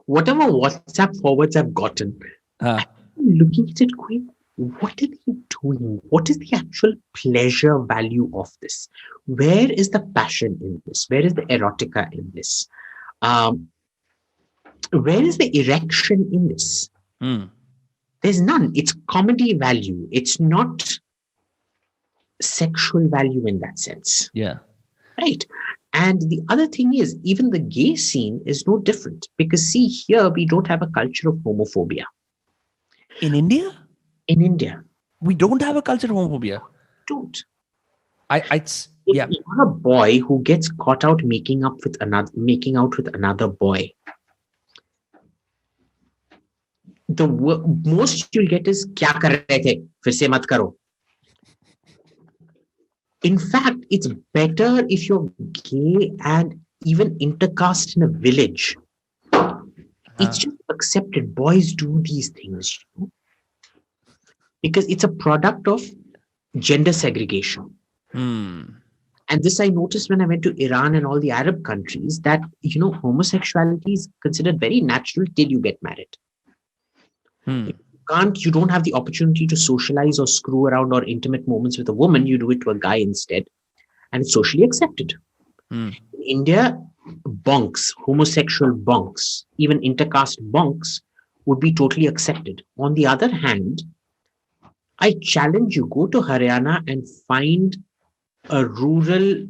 Whatever WhatsApp forwards I've gotten, Uh, I'm looking at it going, what are they doing? What is the actual pleasure value of this? Where is the passion in this? Where is the erotica in this? Um, where is the erection in this? hmm. There's none. It's comedy value. It's not sexual value in that sense. Yeah. Right. And the other thing is, even the gay scene is no different because, see, here we don't have a culture of homophobia In India, in India. we don't have a culture of homophobia. Don't. Yeah. If you're a boy who gets caught out making out with another boy, the most you'll get is "क्या कर रहे थे? फिर से मत करो." In fact, it's better if you're gay and even intercaste in a village. It's just accepted. Boys do these things, because it's a product of gender segregation. Hmm. And this I noticed when I went to Iran and all the Arab countries, that homosexuality is considered very natural till you get married. Hmm. You don't have the opportunity to socialize or screw around or intimate moments with a woman. You do it to a guy instead, and it's socially accepted. Hmm. In India, homosexual bonks, even intercaste bonks would be totally accepted. On the other hand, I challenge you, go to Haryana and find a rural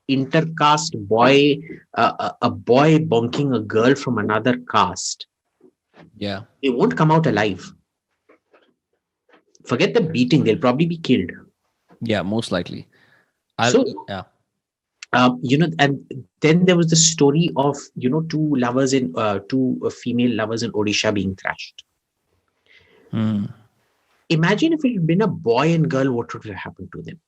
intercaste boy, a boy bonking a girl from another caste. Yeah. They won't come out alive. Forget the beating, they'll probably be killed. Yeah. Most likely. So, Yeah. and then there was the story of, two female lovers in Odisha being thrashed. Hmm. Imagine if it had been a boy and girl, what would have happened to them?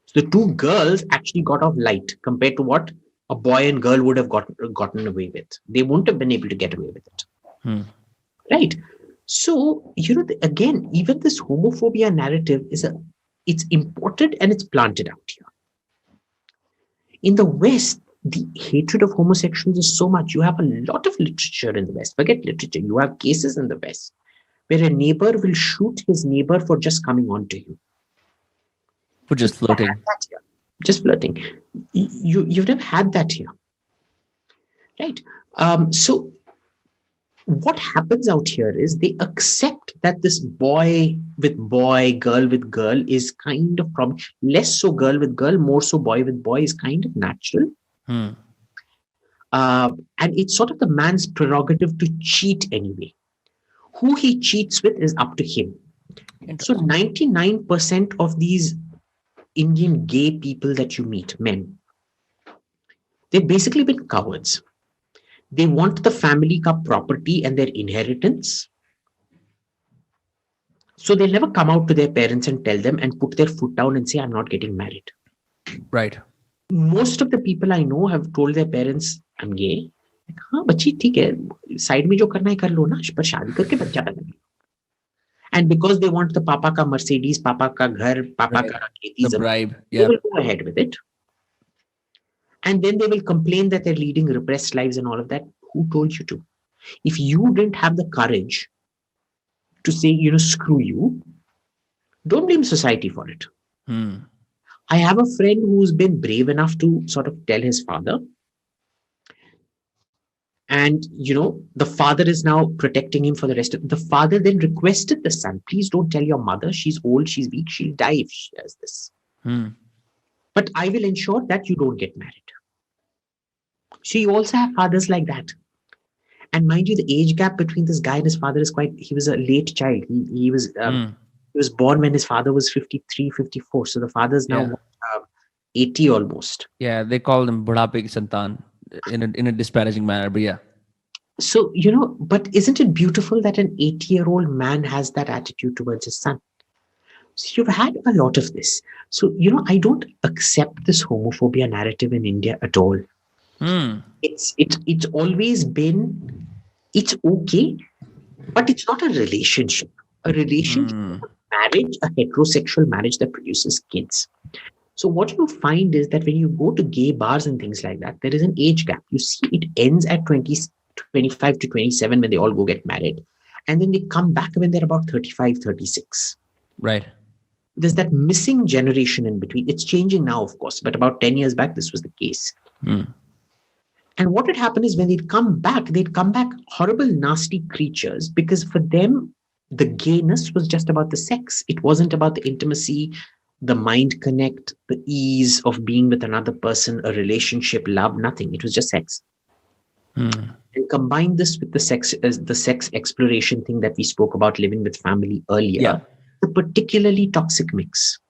So the two girls actually got off light compared to what a boy and girl would have gotten away with. They wouldn't have been able to get away with it. Hmm. Right. So, again, even this homophobia narrative it's imported and it's planted out here. In the West, the hatred of homosexuals is so much. You have a lot of literature in the West. Forget literature. You have cases in the West where a neighbor will shoot his neighbor for just coming on to him. For just flirting. Just flirting. You've never had that here. Right. So what happens out here is they accept that this boy with boy, girl with girl is kind of less so girl with girl, more so boy with boy is kind of natural. Hmm. And it's sort of the man's prerogative to cheat anyway. Who he cheats with is up to him. So 99% of these Indian gay people that you meet, men, they've basically been cowards. They want the family ka property and their inheritance. So they'll never come out to their parents and tell them and put their foot down and say, I'm not getting married. Right. Most of the people I know have told their parents, I'm gay. Like, हाँ बच्ची ठीक है side में जो करना है कर लो ना पर शादी करके बच्चा पैदा कर लो. And because they want the papa ka Mercedes, papa ka ghar, papa ka खेती, The bribe. they Yeah. will go ahead with it. And then they will complain that they're leading repressed lives and all of that. Who told you to? If you didn't have the courage to say, screw you, don't blame society for it. Hmm. I have a friend who's been brave enough to sort of tell his father. And, the father is now protecting him for the rest of the father then requested the son, please don't tell your mother. She's old, she's weak, she'll die if she does this. Hmm. But I will ensure that you don't get married. So you also have fathers like that. And mind you, the age gap between this guy and his father is he was a late child. He was born when his father was 53, 54. So the father's now 80 almost. Yeah, they call them budhape ki santan in a disparaging manner, but yeah. So, but isn't it beautiful that an 80-year-old man has that attitude towards his son? So you've had a lot of this. So, I don't accept this homophobia narrative in India at all. Hmm. It's always been, it's okay, but it's not a relationship. A relationship is a marriage, a heterosexual marriage that produces kids. So what you find is that when you go to gay bars and things like that, there is an age gap. You see, it ends at 20, 25 to 27 when they all go get married. And then they come back when they're about 35, 36. Right. There's that missing generation in between. It's changing now, of course, but about 10 years back, this was the case. And what would happen is when they'd come back horrible, nasty creatures, because for them, the gayness was just about the sex. It wasn't about the intimacy, the mind connect, the ease of being with another person, a relationship, love, nothing. It was just sex. And combine this with the sex exploration thing that we spoke about living with family earlier, Yeah. a particularly toxic mix.